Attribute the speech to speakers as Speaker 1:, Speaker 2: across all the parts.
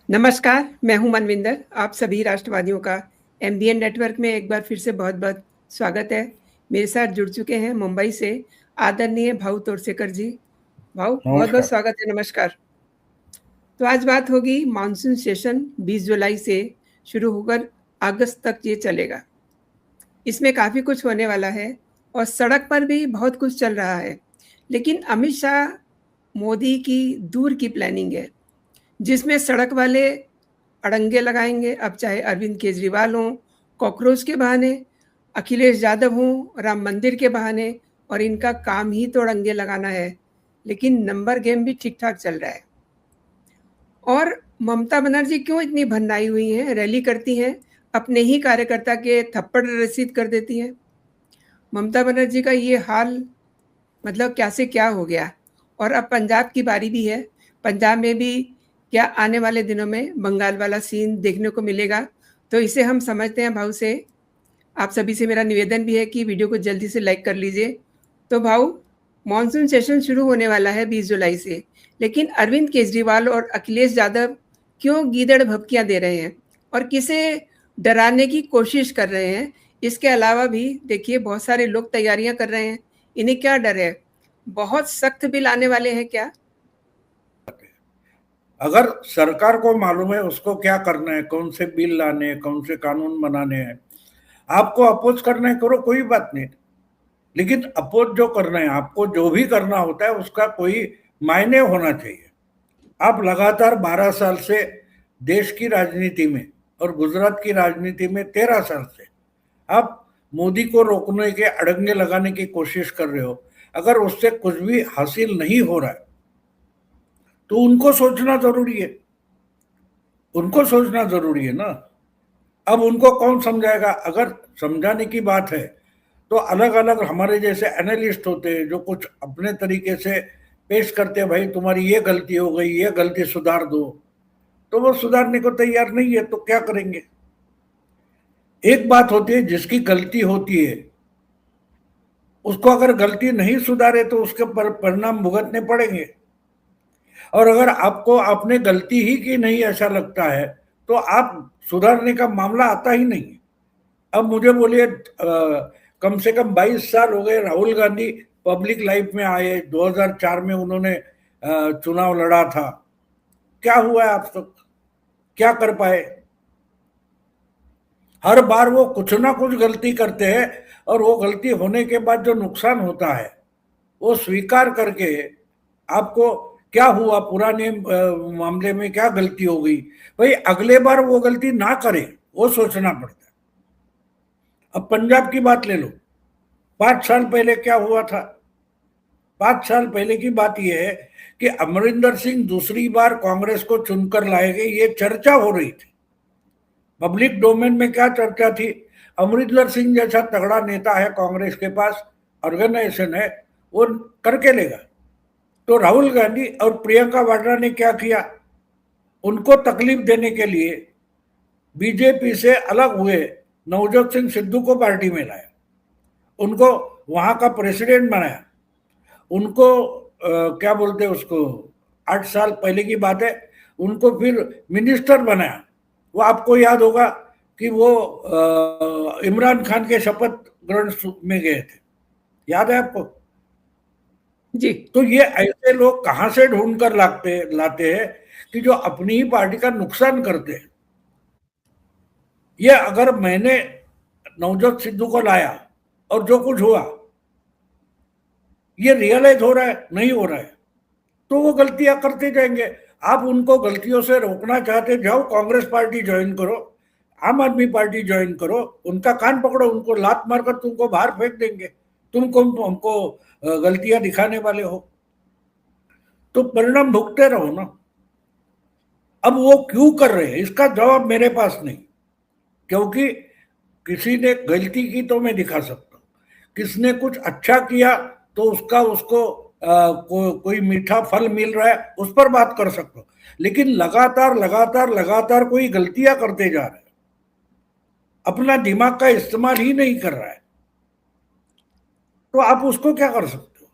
Speaker 1: नमस्कार, मैं हूँ मनविंदर। आप सभी राष्ट्रवादियों का एमबीएन नेटवर्क में एक बार फिर से बहुत-बहुत स्वागत है। मेरे साथ जुड़ चुके हैं मुंबई से आदरणीय भाऊ तोरसेकर जी। भाऊ, बहुत-बहुत
Speaker 2: नमस्कार।
Speaker 1: स्वागत है, नमस्कार। तो आज बात होगी मानसून सेशन 20 जुलाई से शुरू होकर अगस्त तक ये चलेगा। इसमें काफ़ी कुछ होने वाला है और सड़क पर भी बहुत कुछ चल रहा है। लेकिन अमित शाह, मोदी की दूर की प्लानिंग है, जिसमें सड़क वाले अड़ंगे लगाएँगे, अब चाहे अरविंद केजरीवाल हों, कॉकरोच के बहाने, अखिलेश यादव हों, राम मंदिर के बहाने और इनका काम ही तो अड़ंगे लगाना है। लेकिन नंबर गेम भी ठीक-ठाक चल रहा है। और ममता बनर्जी क्यों इतनी भन्नाई हुई हैं, रैली करती हैं, अपने ही कार्यकर्ता के थप्पड़ रसीद कर देती हैं। ममता बनर्जी का ये हाल मतलब क्या से क्या हो गया। और अब पंजाब की बारी भी है। पंजाब में भी क्या आने वाले दिनों में बंगाल वाला सीन देखने को मिलेगा। तो इसे हम समझते हैं भाऊ से। आप सभी से मेरा निवेदन भी है कि वीडियो को जल्दी से लाइक कर लीजिए। तो भाऊ, मानसून सेशन शुरू होने वाला है 20 जुलाई से, लेकिन अरविंद केजरीवाल और अखिलेश यादव क्यों गीदड़ भभकियाँ दे रहे हैं और किसे डराने की कोशिश कर रहे हैं? इसके अलावा भी देखिए बहुत सारे लोग तैयारियाँ कर रहे हैं। इन्हें क्या डर है? बहुत सख्त बिल आने वाले हैं क्या?
Speaker 2: अगर सरकार को मालूम है उसको क्या करना है, कौन से बिल लाने हैं, कौन से कानून बनाने हैं, आपको अपोज करना है, करो, कोई बात नहीं। लेकिन अपोज जो करना है, आपको जो भी करना होता है उसका कोई मायने होना चाहिए। आप लगातार 12 साल से देश की राजनीति में और गुजरात की राजनीति में 13 साल से आप मोदी को रोकने के अड़ंगे लगाने की कोशिश कर रहे हो। अगर उससे कुछ भी हासिल नहीं हो रहा है तो उनको सोचना जरूरी है, उनको सोचना जरूरी है ना। अब उनको कौन समझाएगा? अगर समझाने की बात है तो अलग अलग हमारे जैसे एनालिस्ट होते हैं जो कुछ अपने तरीके से पेश करते हैं, भाई तुम्हारी ये गलती हो गई, ये गलती सुधार दो। तो वो सुधारने को तैयार नहीं है तो क्या करेंगे? एक बात होती है, जिसकी गलती होती है उसको अगर गलती नहीं सुधारे तो उसके परिणाम भुगतने पड़ेंगे। और अगर आपको आपने गलती ही की नहीं ऐसा लगता है तो आप सुधारने का मामला आता ही नहीं। अब मुझे बोलिए, कम से कम 22 साल हो गए राहुल गांधी पब्लिक लाइफ में आए। 2004 में उन्होंने चुनाव लड़ा था। क्या हुआ है आप तक? क्या कर पाए? हर बार वो कुछ ना कुछ गलती करते हैं और वो गलती होने के बाद जो नुकसान होता है वो स्वीकार करके आपको क्या हुआ, पुराने मामले में क्या गलती हो गई, भाई अगले बार वो गलती ना करे, वो सोचना पड़ता है। अब पंजाब की बात ले लो, 5 साल पहले क्या हुआ था? 5 साल पहले की बात यह है कि अमरिंदर सिंह दूसरी बार कांग्रेस को चुनकर लाएंगे, ये चर्चा हो रही थी। पब्लिक डोमेन में क्या चर्चा थी? अमरिंदर सिंह जैसा तगड़ा नेता है कांग्रेस के पास, ऑर्गेनाइजेशन है, वो करके लेगा। तो राहुल गांधी और प्रियंका वाड्रा ने क्या किया? उनको तकलीफ देने के लिए बीजेपी से अलग हुए नवजोत सिंह सिद्धू को पार्टी में लाया, उनको वहां का प्रेसिडेंट बनाया, उनको क्या बोलते हैं उसको, 8 साल पहले की बात है, उनको फिर मिनिस्टर बनाया। वो आपको याद होगा कि वो इमरान खान के शपथ ग्रहण में गए थे, याद है आपको?
Speaker 1: जी।
Speaker 2: तो ये ऐसे लोग कहां से ढूंढ कर लाते हैं कि जो अपनी ही पार्टी का नुकसान करते हैं। ये अगर मैंने नवजोत सिद्धू को लाया और जो कुछ हुआ ये रियलाइज हो रहा है, नहीं हो रहा है, तो वो गलतियां करते जाएंगे। आप उनको गलतियों से रोकना चाहते, जाओ कांग्रेस पार्टी ज्वाइन करो, आम आदमी पार्टी ज्वाइन करो, उनका कान पकड़ो, उनको लात मारकर तुमको बाहर फेंक देंगे। तुमको हमको गलतियां दिखाने वाले हो तो परिणाम भुगते रहो ना। अब वो क्यों कर रहे हैं इसका जवाब मेरे पास नहीं, क्योंकि किसी ने गलती की तो मैं दिखा सकता हूँ, किसने कुछ अच्छा किया तो उसका उसको कोई मीठा फल मिल रहा है उस पर बात कर सकता हूँ। लेकिन लगातार लगातार लगातार कोई गलतियां करते जा रहे हैं, अपना दिमाग का इस्तेमाल ही नहीं कर रहा है, तो आप उसको क्या कर सकते हो?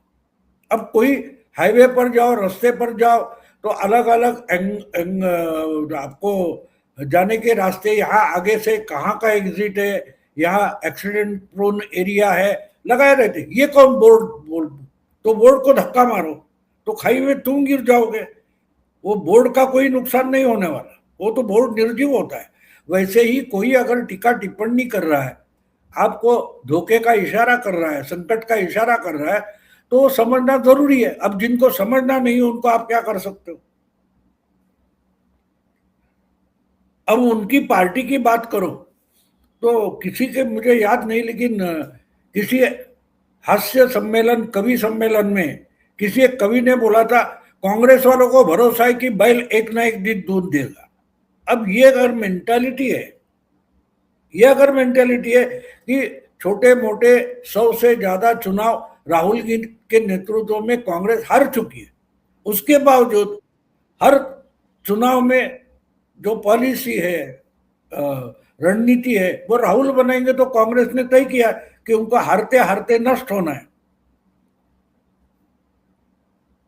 Speaker 2: अब कोई हाईवे पर जाओ, रास्ते पर जाओ, तो अलग अलग आपको जाने के रास्ते, यहाँ आगे से कहाँ का एग्जिट है, यहाँ एक्सीडेंट प्रोन एरिया है, लगाए रहते। ये कौन बोर्ड तो बोर्ड को धक्का मारो तो खाई में तुम गिर जाओगे। वो बोर्ड का कोई नुकसान नहीं होने वाला, वो तो बोर्ड निर्जीव होता है। वैसे ही कोई अगर टीका टिप्पणी कर रहा है, आपको धोखे का इशारा कर रहा है, संकट का इशारा कर रहा है, तो समझना जरूरी है। अब जिनको समझना नहीं है उनको आप क्या कर सकते हो। अब उनकी पार्टी की बात करो तो किसी के मुझे याद नहीं, लेकिन किसी हास्य सम्मेलन, कवि सम्मेलन में किसी एक कवि ने बोला था, कांग्रेस वालों को भरोसा है कि बैल एक ना एक दिन दूध देगा। अब ये अगर मेंटालिटी है, ये अगर मेंटालिटी है कि छोटे मोटे 100 से ज्यादा चुनाव राहुल गांधी के नेतृत्व में कांग्रेस हार चुकी है, उसके बावजूद हर चुनाव में जो पॉलिसी है, रणनीति है, वो राहुल बनाएंगे। तो कांग्रेस ने तय किया कि उनको हारते हारते नष्ट होना है।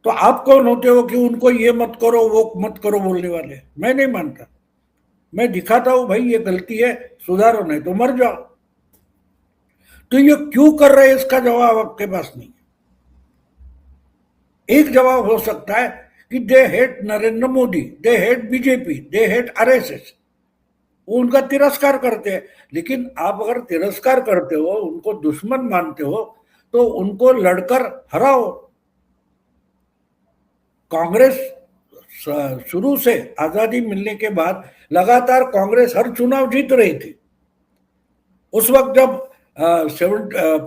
Speaker 2: तो आप कौन होते हो कि उनको ये मत करो वो मत करो बोलने वाले? मैं नहीं मानता। मैं दिखाता हूं भाई ये गलती है, सुधारो, नहीं तो मर जाओ। तो ये क्यों कर रहे हैं इसका जवाब आपके पास नहीं है। एक जवाब हो सकता है कि they hate Narendra Modi, they hate BJP, they hate RSS, वो उनका तिरस्कार करते हैं। लेकिन आप अगर तिरस्कार करते हो, उनको दुश्मन मानते हो, तो उनको लड़कर हराओ। कांग्रेस शुरू से आजादी मिलने के बाद लगातार कांग्रेस हर चुनाव जीत रही थी। उस वक्त जब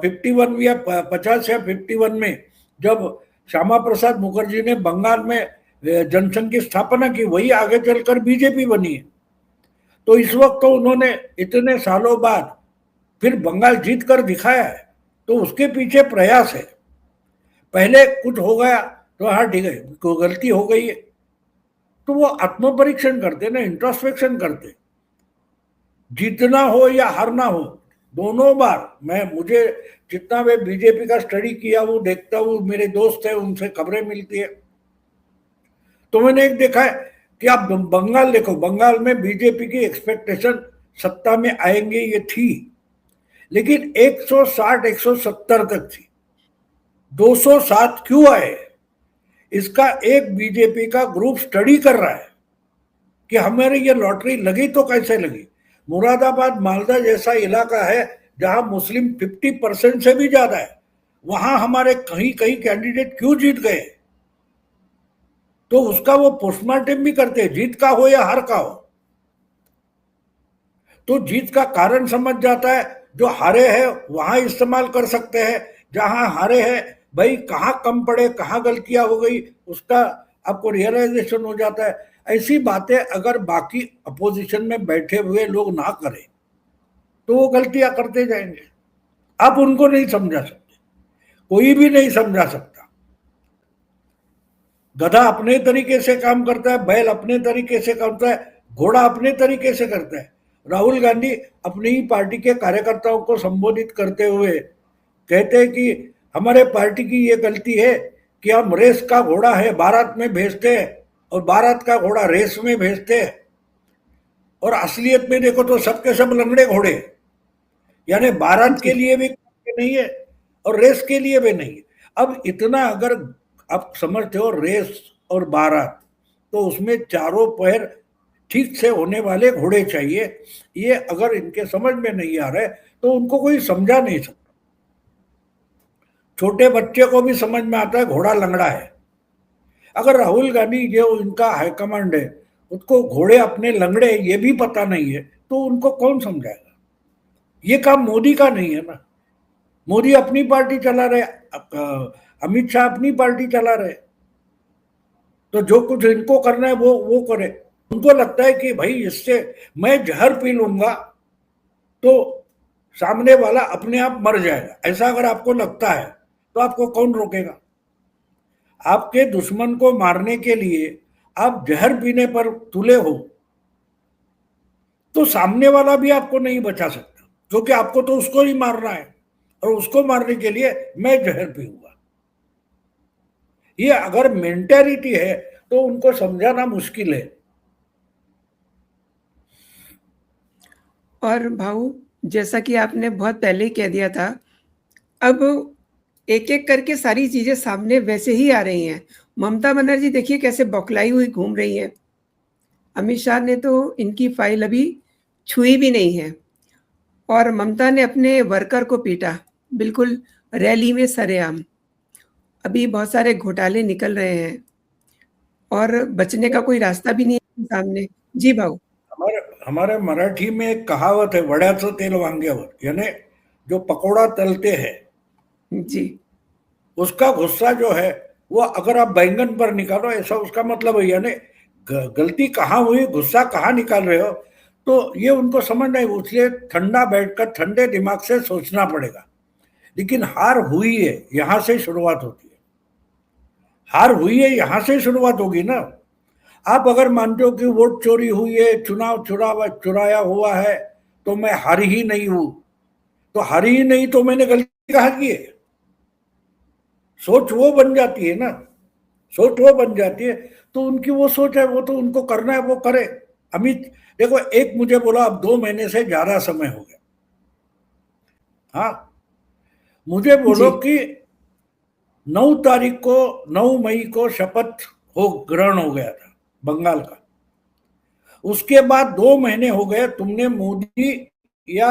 Speaker 2: 51 या 50 या 51 में जब श्यामा प्रसाद मुखर्जी ने बंगाल में जनसंघ की स्थापना की, वही आगे चलकर बीजेपी बनी है। तो इस वक्त तो उन्होंने इतने सालों बाद फिर बंगाल जीत कर दिखाया है, तो उसके पीछे प्रयास है। पहले कुछ हो गया तो हाँ ठीक है, कोई गलती हो गई है, तो वो आत्मपरीक्षण करते ना, इंट्रोस्पेक्शन करते। जीतना हो या हारना हो, दोनों बार मुझे जितना मैं बीजेपी का स्टडी किया वो देखता हूँ, मेरे दोस्त है उनसे खबरें मिलती है, तो मैंने एक देखा है कि आप बंगाल देखो, बंगाल में बीजेपी की एक्सपेक्टेशन सत्ता में आएंगे ये थी, लेकिन 160 170 तक थी। 207 क्यों आए? इसका एक बीजेपी का ग्रुप स्टडी कर रहा है कि हमारी ये लॉटरी लगी तो कैसे लगी। मुरादाबाद मालदा जैसा इलाका है जहां मुस्लिम 50% से भी ज्यादा है, वहां हमारे कहीं कहीं कैंडिडेट क्यों जीत गए, तो उसका वो पोस्टमार्टम भी करते हैं, जीत का हो या हार का हो। तो जीत का कारण समझ जाता है, जो हारे हैं वहां इस्तेमाल कर सकते हैं, जहां हारे हैं भाई कहाँ कम पड़े, कहाँ गलतियां हो गई, उसका आपको रियलाइजेशन हो जाता है। ऐसी बातें अगर बाकी अपोजिशन में बैठे हुए लोग ना करें तो वो गलतियां करते जाएंगे। आप उनको नहीं समझा सकते, कोई भी नहीं समझा सकता। गधा अपने तरीके से काम करता है, बैल अपने तरीके से करता है, घोड़ा अपने तरीके से करता है। राहुल गांधी अपनी ही पार्टी के कार्यकर्ताओं को संबोधित करते हुए कहते हैं कि हमारे पार्टी की ये गलती है कि हम रेस का घोड़ा है बारात में भेजते हैं और बारात का घोड़ा रेस में भेजते हैं, और असलियत में देखो तो सबके सब लंगड़े घोड़े, यानी बारात के लिए भी नहीं है और रेस के लिए भी नहीं है। अब इतना अगर आप समझते हो रेस और बारात, तो उसमें चारों पैर ठीक से होने वाले घोड़े चाहिए। ये अगर इनके समझ में नहीं आ रहे तो उनको कोई समझा नहीं सकता। छोटे बच्चे को भी समझ में आता है घोड़ा लंगड़ा है। अगर राहुल गांधी जो इनका हाईकमांड है उसको घोड़े अपने लंगड़े ये भी पता नहीं है, तो उनको कौन समझाएगा? ये काम मोदी का नहीं है ना। मोदी अपनी पार्टी चला रहे, अमित शाह अपनी पार्टी चला रहे, तो जो कुछ इनको करना है वो करे। उनको लगता है कि भाई इससे मैं जहर पी लूंगा तो सामने वाला अपने आप मर जाएगा। ऐसा अगर आपको लगता है तो आपको कौन रोकेगा? आपके दुश्मन को मारने के लिए आप जहर पीने पर तुले हो तो सामने वाला भी आपको नहीं बचा सकता, क्योंकि आपको तो उसको ही मारना है, और उसको मारने के लिए मैं जहर पीऊंगा। ये अगर मेंटालिटी है तो उनको समझाना मुश्किल है।
Speaker 1: और भाऊ, जैसा कि आपने बहुत पहले ही कह दिया था, अब एक-एक करके सारी चीज़ें सामने वैसे ही आ रही हैं। ममता बनर्जी देखिए कैसे बौखलाई हुई घूम रही हैं। अमित शाह ने तो इनकी फाइल अभी छुई भी नहीं है और ममता ने अपने वर्कर को पीटा, बिल्कुल रैली में सरेआम। अभी बहुत सारे घोटाले निकल रहे हैं और बचने का कोई रास्ता भी नहीं है सामने। जी भाऊ।
Speaker 2: हमारे हमारे मराठी में एक कहावत है, वड्याचं तेल वांग्यावर, यानी जो पकोड़ा तलते हैं
Speaker 1: जी।
Speaker 2: उसका गुस्सा जो है वो अगर आप बैंगन पर निकालो, ऐसा उसका मतलब है। यानी गलती कहाँ हुई, गुस्सा कहाँ निकाल रहे हो, तो ये उनको समझ नहीं। इसलिए ठंडा बैठकर ठंडे दिमाग से सोचना पड़ेगा। लेकिन हार हुई है, यहां से शुरुआत होती है। हार हुई है, यहां से शुरुआत होगी ना। आप अगर मानते हो कि वोट चोरी हुई है, चुनाव चुराया हुआ है, तो मैं हारी ही नहीं हूं, तो हारी ही नहीं तो मैंने गलती कहाँ की है? सोच वो बन जाती है ना, सोच वो बन जाती है। तो उनकी वो सोच है, वो तो उनको करना है, वो करे। अमित देखो, एक मुझे बोला अब 2 महीने से ज्यादा समय हो गया। हाँ, मुझे
Speaker 1: जी।
Speaker 2: बोलो कि 9 तारीख को, 9 मई को शपथ हो ग्रहण हो गया था बंगाल का। उसके बाद 2 महीने हो गए, तुमने मोदी या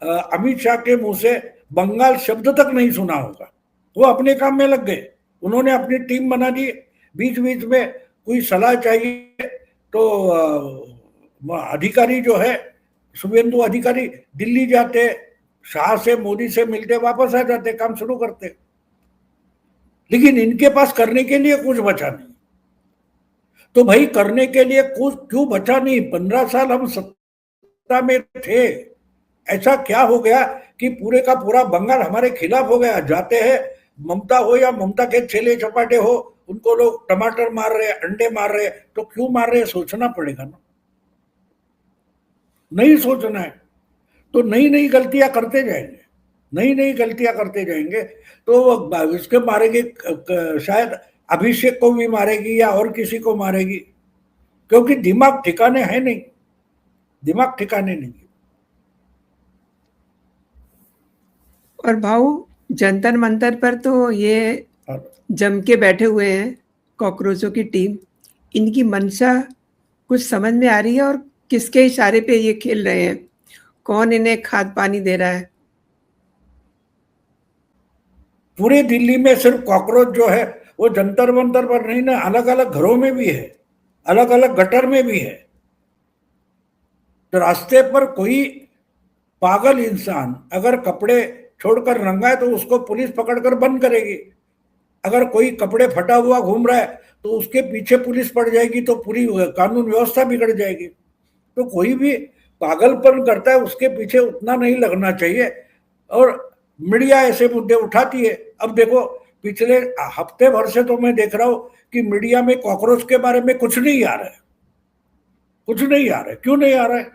Speaker 2: अमित शाह के मुंह से बंगाल शब्द तक नहीं सुना होगा। वो अपने काम में लग गए, उन्होंने अपनी टीम बना दी। बीच बीच में कोई सलाह चाहिए तो अधिकारी जो है, शुभेंदु अधिकारी, दिल्ली जाते, शाह से मोदी से मिलते, वापस आ जाते, काम शुरू करते। लेकिन इनके पास करने के लिए कुछ बचा नहीं। तो भाई करने के लिए कुछ क्यों बचा नहीं? 15 साल हम सत्ता में थे, ऐसा क्या हो गया कि पूरे का पूरा बंगाल हमारे खिलाफ हो गया? जाते हैं, ममता हो या ममता के छेले चपाटे हो, उनको लोग टमाटर मार रहे, अंडे मार रहे, तो क्यों मार रहे? सोचना पड़ेगा ना। नहीं सोचना है तो नई नई गलतियां करते जाएंगे, नई नई गलतियां करते जाएंगे। तो इसके मारेगी, शायद अभिषेक को भी मारेगी या और किसी को मारेगी, क्योंकि दिमाग ठिकाने है नहीं, दिमाग ठिकाने नहीं।
Speaker 1: और भाऊ, जंतर मंतर पर तो ये जम के बैठे हुए हैं कॉकरोचों की टीम। इनकी मंशा कुछ समझ में आ रही है और किसके इशारे पे ये खेल रहे हैं? कौन इन्हें खाद पानी दे रहा है?
Speaker 2: पूरे दिल्ली में सिर्फ कॉकरोच जो है वो जंतर मंतर पर नहीं ना, अलग अलग घरों में भी है, अलग अलग गटर में भी है। तो रास्ते पर कोई पागल इंसान अगर कपड़े छोड़कर नंगा है तो उसको पुलिस पकड़कर बंद करेगी। अगर कोई कपड़े फटा हुआ घूम रहा है तो उसके पीछे पुलिस पड़ जाएगी, तो पूरी कानून व्यवस्था बिगड़ जाएगी। तो कोई भी पागलपन करता है उसके पीछे उतना नहीं लगना चाहिए। और मीडिया ऐसे मुद्दे उठाती है। अब देखो, पिछले हफ्ते भर से तो मैं देख रहा हूं कि मीडिया में कॉकरोच के बारे में कुछ नहीं आ रहा है, कुछ नहीं आ रहा है। क्यों नहीं आ रहा है?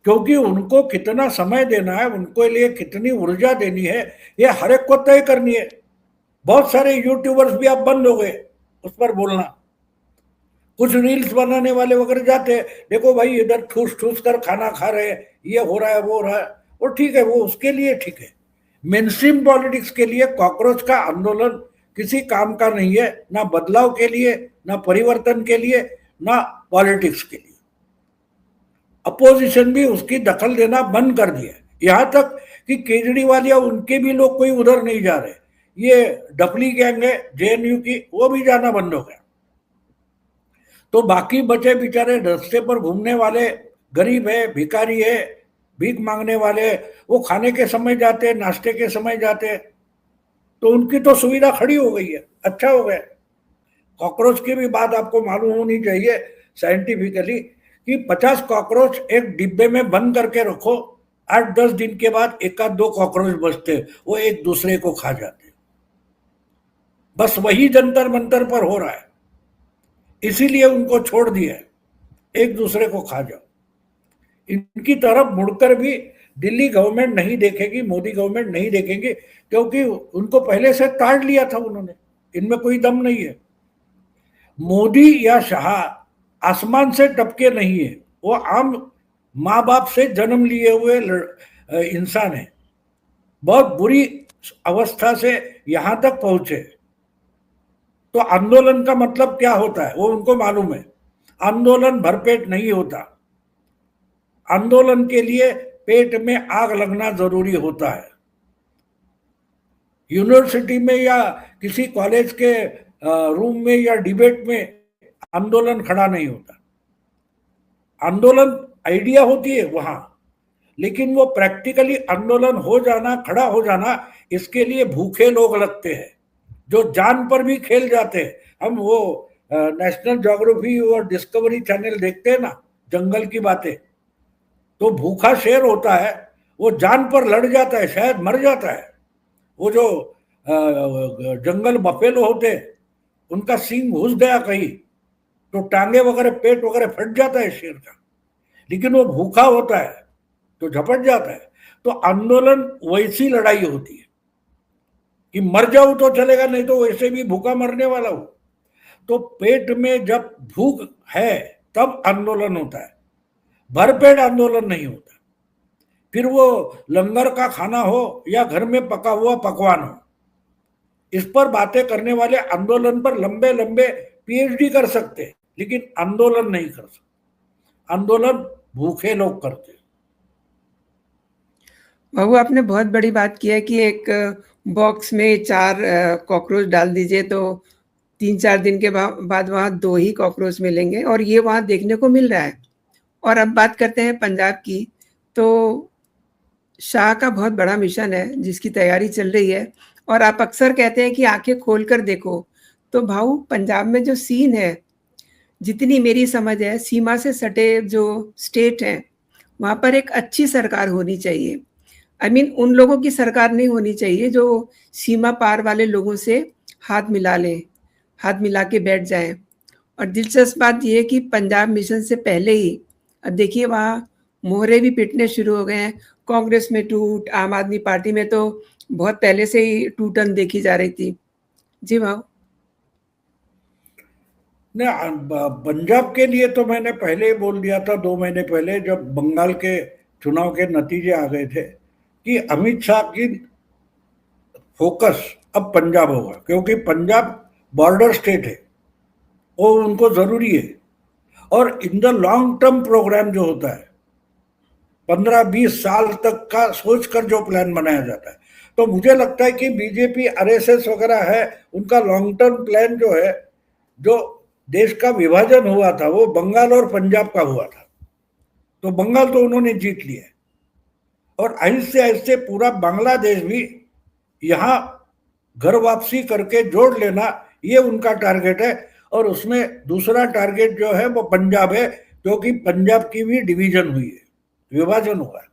Speaker 2: क्योंकि उनको कितना समय देना है, उनके लिए कितनी ऊर्जा देनी है, ये हर एक को तय करनी है। बहुत सारे यूट्यूबर्स भी अब बंद हो गए उस पर बोलना। कुछ रील्स बनाने वाले वगैरह जाते हैं, देखो भाई इधर ठूस ठूस कर खाना खा रहे हैं, ये हो रहा है, वो हो रहा है, वो ठीक है, वो उसके लिए ठीक है। मेनस्ट्रीम पॉलिटिक्स के लिए कॉकरोच का आंदोलन किसी काम का नहीं है, ना बदलाव के लिए, ना परिवर्तन के लिए, ना पॉलिटिक्स के लिए। अपोजिशन भी उसकी दखल देना बंद कर दिया, यहां तक कि केजरीवाल या उनके भी लोग कोई उधर नहीं जा रहे। ये डफली गैंग है जेएनयू की, वो भी जाना बंद हो गया। तो बाकी बचे बेचारे रास्ते पर घूमने वाले, गरीब है, भिखारी है, भीख मांगने वाले, वो खाने के समय जाते, नाश्ते के समय जाते, तो उनकी तो सुविधा खड़ी हो गई है, अच्छा हो गया। कॉकरोच की भी बात आपको मालूम होनी चाहिए साइंटिफिकली कि 50 कॉकरोच एक डिब्बे में बंद करके रखो, 8-10 दिन के बाद एक आध दो कॉकरोच बचते, वो एक दूसरे को खा जाते। बस वही जंतर मंतर पर हो रहा है, इसीलिए उनको छोड़ दिया है, एक दूसरे को खा जाओ। इनकी तरफ मुड़कर भी दिल्ली गवर्नमेंट नहीं देखेगी, मोदी गवर्नमेंट नहीं देखेंगे, क्योंकि उनको पहले से ताड़ लिया था उन्होंने, इनमें कोई दम नहीं है। मोदी या शाह आसमान से टपके नहीं है, वो आम माँ बाप से जन्म लिए हुए इंसान है, बहुत बुरी अवस्था से यहां तक पहुंचे। तो आंदोलन का मतलब क्या होता है वो उनको मालूम है। आंदोलन भरपेट नहीं होता, आंदोलन के लिए पेट में आग लगना जरूरी होता है। यूनिवर्सिटी में या किसी कॉलेज के रूम में या डिबेट में आंदोलन खड़ा नहीं होता। आंदोलन आइडिया होती है वहां, लेकिन वो प्रैक्टिकली आंदोलन हो जाना, खड़ा हो जाना, इसके लिए भूखे लोग लगते हैं जो जान पर भी खेल जाते हैं। हम वो नेशनल ज्योग्राफी और डिस्कवरी चैनल देखते हैं ना, जंगल की बातें, तो भूखा शेर होता है, वो जान पर लड़ जाता है, शायद मर जाता है। वो जो जंगल बफेलो होते हैं, उनका सींग घुस गया कहीं तो टांगे वगैरह, पेट वगैरह फट जाता है शेर का, लेकिन वो भूखा होता है तो झपट जाता है। तो आंदोलन वैसी लड़ाई होती है कि मर जाऊं तो चलेगा, नहीं तो वैसे भी भूखा मरने वाला हूं। तो पेट में जब भूख है तब आंदोलन होता है, भरपेट आंदोलन नहीं होता। फिर वो लंगर का खाना हो या घर में पका हुआ पकवान हो, इस पर बातें करने वाले आंदोलन पर लंबे लंबे पीएचडी कर सकते हैं, लेकिन आंदोलन नहीं कर सकते। आंदोलन भूखे लोग करते हैं।
Speaker 1: बाबू, आपने बहुत बड़ी बात की है कि एक बॉक्स में 4 कॉकरोच डाल दीजिए तो 3-4 दिन के बाद वहाँ 2 ही कॉकरोच मिलेंगे, और ये वहाँ देखने को मिल रहा है। और अब बात करते हैं पंजाब की, तो शाह का बहुत बड़ा मिशन है जिसकी तैयारी चल रही है, और आप अक्सर कहते हैं कि आंखें खोलकर देखो। तो भाऊ, पंजाब में जो सीन है, जितनी मेरी समझ है, सीमा से सटे जो स्टेट हैं, वहाँ पर एक अच्छी सरकार होनी चाहिए। आई मीन उन लोगों की सरकार नहीं होनी चाहिए जो सीमा पार वाले लोगों से हाथ मिला लें, हाथ मिला के बैठ जाएं। और दिलचस्प बात यह है कि पंजाब मिशन से पहले ही अब देखिए वहाँ मोहरे भी पिटने शुरू हो गए हैं। कांग्रेस में टूट, आम आदमी पार्टी में तो बहुत पहले से ही टूटन देखी जा रही थी। जी भाव।
Speaker 2: पंजाब के लिए तो मैंने पहले ही बोल दिया था 2 महीने पहले, जब बंगाल के चुनाव के नतीजे आ गए थे, कि अमित शाह की फोकस अब पंजाब होगा, क्योंकि पंजाब बॉर्डर स्टेट है, वो उनको जरूरी है। और in the long term programme जो होता है, 15-20 साल तक का सोचकर जो प्लान बनाया जाता है, तो मुझे लगता है कि बीजेपी, आरएसएस वगैरह है, उनका लॉन्ग टर्म प्लान जो है, जो देश का विभाजन हुआ था वो बंगाल और पंजाब का हुआ था। तो बंगाल तो उन्होंने जीत लिया, और ऐसे ऐसे पूरा बांग्लादेश भी यहाँ घर वापसी करके जोड़ लेना, ये उनका टारगेट है। और उसमें दूसरा टारगेट जो है वो पंजाब है, क्योंकि पंजाब की भी डिवीजन हुई है, विभाजन हुआ है,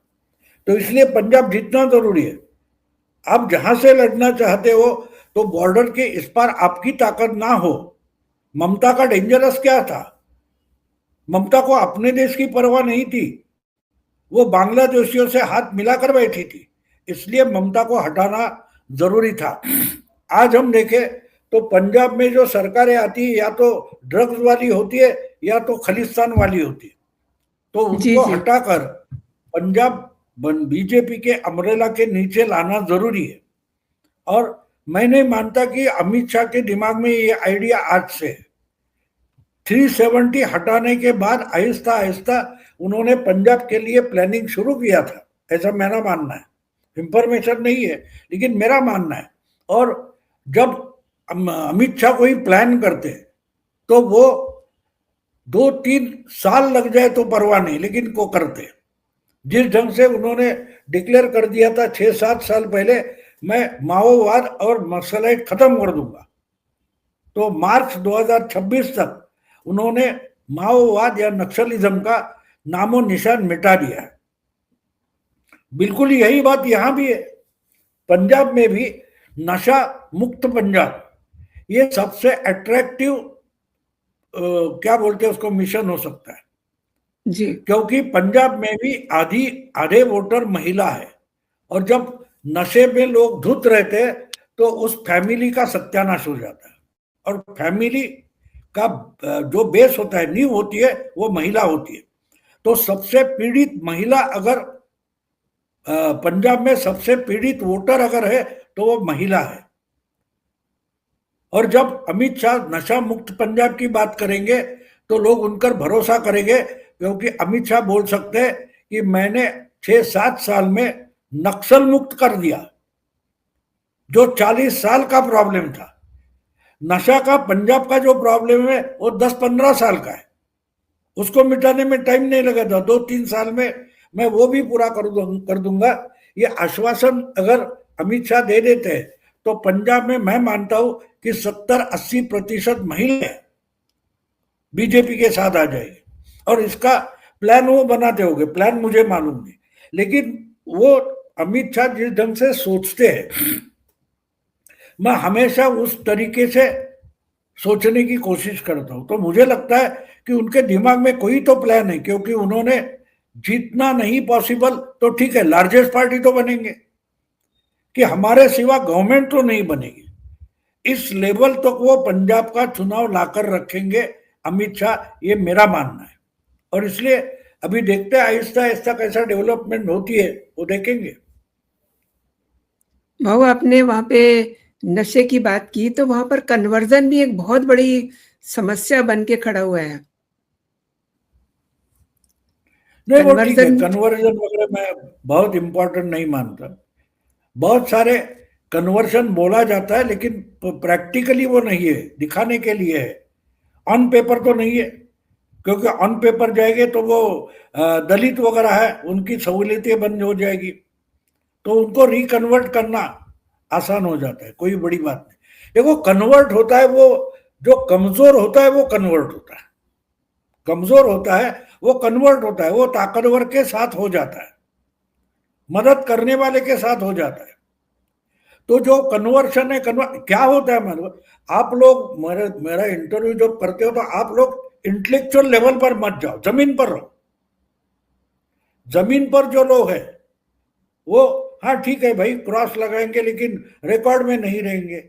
Speaker 2: तो इसलिए पंजाब जीतना जरूरी है। आप जहां से लड़ना चाहते हो तो बॉर्डर के इस पार आपकी ताकत ना हो। ममता का डेंजरस क्या था? ममता को अपने देश की परवाह नहीं थी, वो बांग्लादेशियों से हाथ मिलाकर बैठी थी, इसलिए ममता को हटाना जरूरी था। आज हम देखें तो पंजाब में जो सरकारें आती है, या तो ड्रग्स वाली होती है या तो खालिस्तान वाली होती है, तो
Speaker 1: जी
Speaker 2: उनको
Speaker 1: जी।
Speaker 2: हटाकर पंजाब बीजेपी के अम्ब्रेला के नीचे लाना जरूरी है। और मैं नहीं मानता कि अमित शाह के दिमाग में ये आइडिया आज से है। 370 हटाने के बाद आहिस्ता आहिस्ता उन्होंने पंजाब के लिए प्लानिंग शुरू किया था, ऐसा मेरा मानना है। इंफॉर्मेशन नहीं है, लेकिन मेरा मानना है। और जब अमित शाह कोई प्लान करते तो वो 2-3 साल लग जाए तो परवाह नहीं, लेकिन को करते। जिस ढंग से उन्होंने डिक्लेयर कर दिया था 6-7 साल पहले, मैं माओवाद और नक्सलाइट खत्म कर दूंगा, तो मार्च 2026 तक उन्होंने माओवाद या नक्सलिज्म का नामो निशान मिटा दिया है। बिल्कुल यही बात यहां भी है। पंजाब में भी नशा मुक्त पंजाब, ये सबसे अट्रैक्टिव क्या बोलते हैं उसको, मिशन हो सकता है।
Speaker 1: जी।
Speaker 2: क्योंकि पंजाब में भी आधे वोटर महिला है, और जब नशे में लोग धुत रहते हैं तो उस फैमिली का सत्यानाश हो जाता है। और फैमिली का जो बेस होता है, नींव होती है, वो महिला होती है। तो सबसे पीड़ित महिला अगर पंजाब में सबसे पीड़ित वोटर अगर है तो वो महिला है। और जब अमित शाह नशा मुक्त पंजाब की बात करेंगे तो लोग उन पर भरोसा करेंगे, क्योंकि अमित शाह बोल सकते हैं कि मैंने 6-7 साल में नक्सल मुक्त कर दिया, जो 40 साल का प्रॉब्लम था। नशा का पंजाब का जो प्रॉब्लम है वो 10-15 साल का है, उसको मिटाने में टाइम नहीं लगेगा, 2-3 साल में मैं वो भी पूरा कर दूंगा। ये आश्वासन अगर अमित शाह दे देते हैं तो पंजाब में मैं मानता हूं कि 70-80% महिलाएं बीजेपी के साथ आ जाएगी। और इसका प्लान वो बनाते होंगे, प्लान मुझे मालूम नहीं, लेकिन वो अमित शाह जिस ढंग से सोचते हैं, मैं हमेशा उस तरीके से सोचने की कोशिश करता हूं। तो मुझे लगता है कि उनके दिमाग में कोई तो प्लान है, क्योंकि उन्होंने जीतना नहीं पॉसिबल तो ठीक है, लार्जेस्ट पार्टी तो बनेंगे, कि हमारे सिवा गवर्नमेंट तो नहीं बनेगी, इस लेवल तक वो पंजाब का चुनाव लाकर रखेंगे अमित शाह, ये मेरा मानना है। और इसलिए अभी देखते हैं आहिस्ता आहिस्ता कैसा डेवलपमेंट होती है, वो देखेंगे।
Speaker 1: भाऊ, आपने वहां पे नशे की बात की, तो वहां पर कन्वर्जन भी एक बहुत बड़ी समस्या बन के खड़ा हुआ है।
Speaker 2: नहीं वो ठीक है,
Speaker 1: कन्वर्जन।
Speaker 2: कन्वर्जन वगैरह मैं बहुत इंपॉर्टेंट नहीं मानता। बहुत सारे कन्वर्शन बोला जाता है, लेकिन प्रैक्टिकली वो नहीं है, दिखाने के लिए है, ऑन पेपर तो नहीं है। क्योंकि ऑन पेपर जाएंगे तो वो दलित वगैरह है, उनकी सहूलियतें बंद हो जाएगी, तो उनको रिकन्वर्ट करना आसान हो जाता है, कोई बड़ी बात नहीं। देखो कन्वर्ट होता है वो, जो कमजोर होता है वो कन्वर्ट होता है, कमजोर होता है वो कन्वर्ट होता है, वो ताकतवर के साथ हो जाता है, मदद करने वाले के साथ हो जाता है। तो जो कन्वर्शन है, क्या होता है मालूम? आप लोग मेरा इंटरव्यू जब करते हो तो आप लोग इंटेलेक्चुअल लेवल पर मत जाओ, जमीन पर रहो। जमीन पर जो लोग हैं वो, हाँ ठीक है भाई, क्रॉस लगाएंगे लेकिन रिकॉर्ड में नहीं रहेंगे।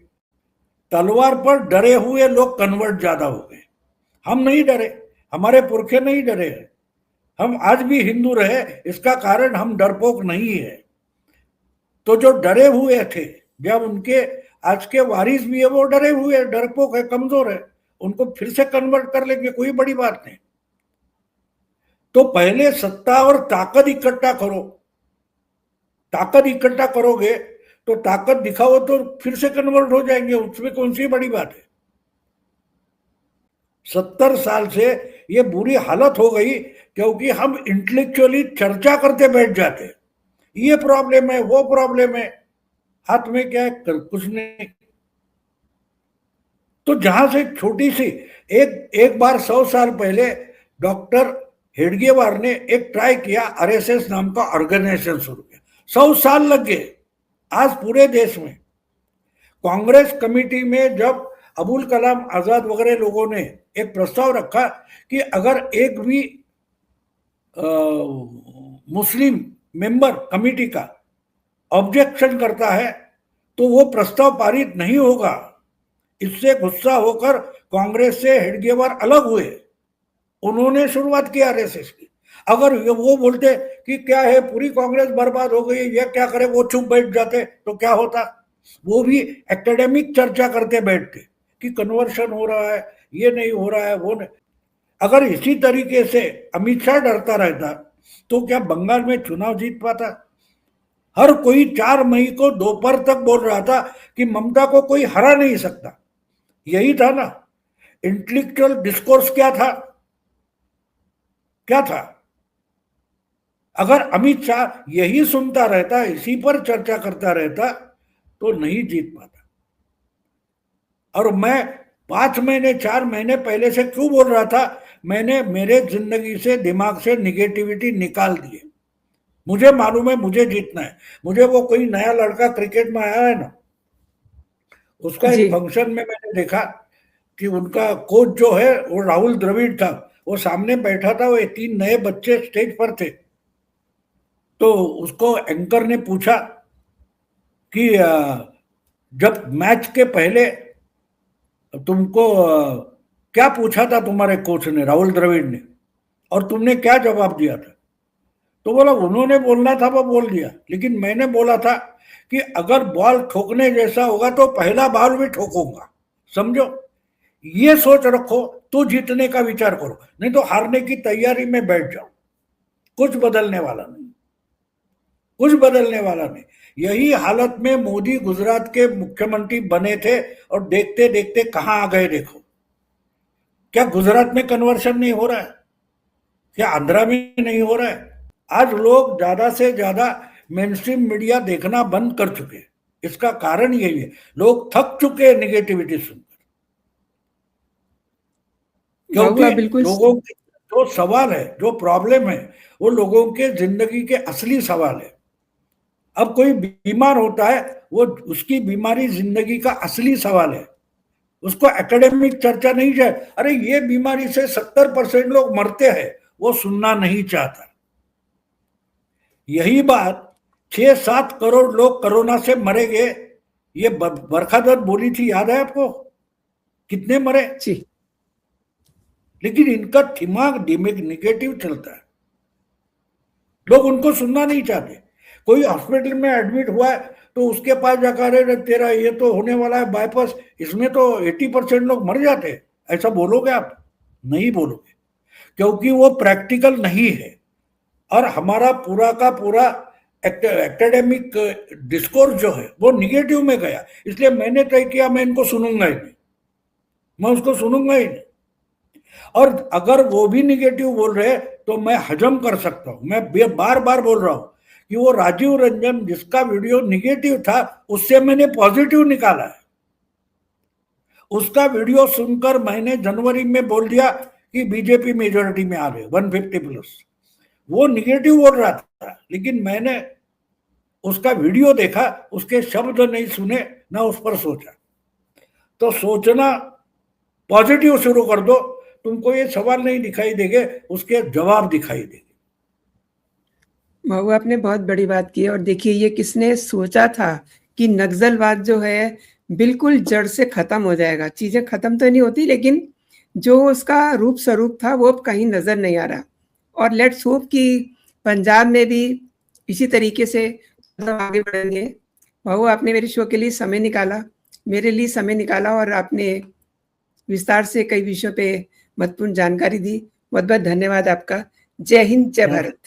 Speaker 2: तलवार पर डरे हुए लोग कन्वर्ट ज्यादा हो गए। हम नहीं डरे, हमारे पुरखे नहीं डरे हैं, हम आज भी हिंदू रहे, इसका कारण हम डरपोक नहीं है। तो जो डरे हुए थे, जब उनके आज के वारिस भी है वो डरे हुए, डरपोक है, कमजोर है, उनको फिर से कन्वर्ट कर लेंगे, कोई बड़ी बात नहीं। तो पहले सत्ता और ताकत इकट्ठा करो, ताकत इकट्ठा करोगे तो ताकत दिखाओ तो फिर से कन्वर्ट हो जाएंगे, उसमें कौन सी बड़ी बात है। 70 साल से ये बुरी हालत हो गई क्योंकि हम इंटेलेक्चुअली चर्चा करते बैठ जाते, ये प्रॉब्लम है, वो प्रॉब्लम है, हाथ में क्या है, कुछ नहीं। तो जहां से छोटी सी एक एक बार 100 साल पहले डॉक्टर हेडगेवार ने एक ट्राई किया, आरएसएस नाम का ऑर्गेनाइजेशन शुरू किया, 100 साल लग गए। आज पूरे देश में कांग्रेस कमेटी में जब अबुल कलाम आजाद वगैरह लोगों ने एक प्रस्ताव रखा कि अगर एक भी मुस्लिम मेंबर कमेटी का ऑब्जेक्शन करता है तो वो प्रस्ताव पारित नहीं होगा। इससे गुस्सा होकर कांग्रेस से हेडगेवार अलग हुए, उन्होंने शुरुआत की आरएसएस की। अगर वो बोलते कि क्या है, पूरी कांग्रेस बर्बाद हो गई, ये क्या करे, वो चुप बैठ जाते तो क्या होता? वो भी एकेडमिक चर्चा करते बैठते कि कन्वर्शन हो रहा है, ये नहीं हो रहा है, वो नहीं। अगर इसी तरीके से अमित शाह डरता रहता तो क्या बंगाल में चुनाव जीत पाता? हर कोई 4 मई को दोपहर तक बोल रहा था कि ममता को कोई हरा नहीं सकता, यही था ना इंटेलेक्चुअल डिस्कोर्स। क्या था, क्या था? अगर अमित शाह यही सुनता रहता, इसी पर चर्चा करता रहता तो नहीं जीत पाता। और मैं 5 महीने 4 महीने पहले से क्यों बोल रहा था? मैंने मेरे जिंदगी से, दिमाग से निगेटिविटी निकाल दी है। मुझे मालूम है मुझे जीतना है। मुझे वो कोई नया लड़का क्रिकेट में आया है ना, उसका एक
Speaker 1: जी।
Speaker 2: फंक्शन में मैंने देखा कि उनका कोच जो है वो राहुल द्रविड़ था, वो सामने बैठा था, वो 3 नए बच्चे स्टेज पर थे। तो उसको एंकर ने पूछा कि जब मैच के पहले तुमको क्या पूछा था तुम्हारे कोच ने, राहुल द्रविड़ ने, और तुमने क्या जवाब दिया था? तो बोला उन्होंने बोलना था वो बोल दिया, लेकिन मैंने बोला था कि अगर बॉल ठोकने जैसा होगा तो पहला बॉल भी ठोकूंगा। समझो, ये सोच रखो तो जीतने का विचार करो, नहीं तो हारने की तैयारी में बैठ जाओ। कुछ बदलने वाला नहीं, कुछ बदलने वाला नहीं। यही हालत में मोदी गुजरात के मुख्यमंत्री बने थे और देखते देखते कहां आ गए देखो। क्या गुजरात में कन्वर्शन नहीं हो रहा है? क्या आंध्रा में नहीं हो रहा है? आज लोग ज्यादा से ज्यादा मेनस्ट्रीम मीडिया देखना बंद कर चुके हैं। इसका कारण यही है, लोग थक चुके हैं निगेटिविटी सुनकर। क्योंकि
Speaker 1: महुआ बिल्कुल
Speaker 2: लोगों के जो सवाल है, जो प्रॉब्लम है, वो लोगों के जिंदगी के असली सवाल है। अब कोई बीमार होता है, वो उसकी बीमारी जिंदगी का असली सवाल है। उसको एकेडमिक चर्चा नहीं चाहिए, अरे ये बीमारी से 70% लोग मरते हैं, वो सुनना नहीं चाहता। यही बात 6-7 करोड़ लोग कोरोना से मरेंगे, ये बरखा दत्त बोली थी, याद है आपको? कितने मरे?
Speaker 1: जी।
Speaker 2: लेकिन इनका दिमाग निगेटिव चलता है, लोग उनको सुनना नहीं चाहते। कोई हॉस्पिटल में एडमिट हुआ है तो उसके पास जाकर, अरे तेरा ये तो होने वाला है बाईपास, इसमें तो 80% लोग मर जाते हैं, ऐसा बोलोगे आप? नहीं बोलोगे, क्योंकि वो प्रैक्टिकल नहीं है। और हमारा पूरा का पूरा एकेडमिक डिस्कोर्स जो है वो निगेटिव में गया। इसलिए मैंने तय किया मैं इनको सुनूंगा ही नहीं, मैं उसको सुनूंगा ही नहीं। और अगर वो भी निगेटिव बोल रहे तो मैं हजम कर सकता हूं। मैं बार बार बोल रहा हूं कि वो राजीव रंजन जिसका वीडियो निगेटिव था, उससे मैंने पॉजिटिव निकाला है। उसका वीडियो सुनकर मैंने जनवरी में बोल दिया कि बीजेपी मेजोरिटी में आ रहे 150+। वो निगेटिव बोल रहा था, लेकिन मैंने उसका वीडियो देखा, उसके शब्द नहीं सुने, ना उस पर सोचा। तो सोचना पॉजिटिव शुरू कर दो, तुमको ये सवाल नहीं दिखाई देंगे, उसके जवाब दिखाई देंगे।
Speaker 1: महुआ आपने बहुत बड़ी बात की है। और देखिए, ये किसने सोचा था कि नक्सलवाद जो है बिल्कुल जड़ से खत्म हो जाएगा। चीजें खत्म तो नहीं होती, लेकिन जो उसका रूप स्वरूप था वो अब कहीं नजर नहीं आ रहा। और लेट्स होप कि पंजाब में भी इसी तरीके से आगे बढ़ेंगे। महुआ, आपने मेरे शो के लिए समय निकाला, मेरे लिए समय निकाला, और आपने विस्तार से कई विषयों पे महत्वपूर्ण जानकारी दी। बहुत बहुत धन्यवाद आपका। जय हिंद, जय भारत।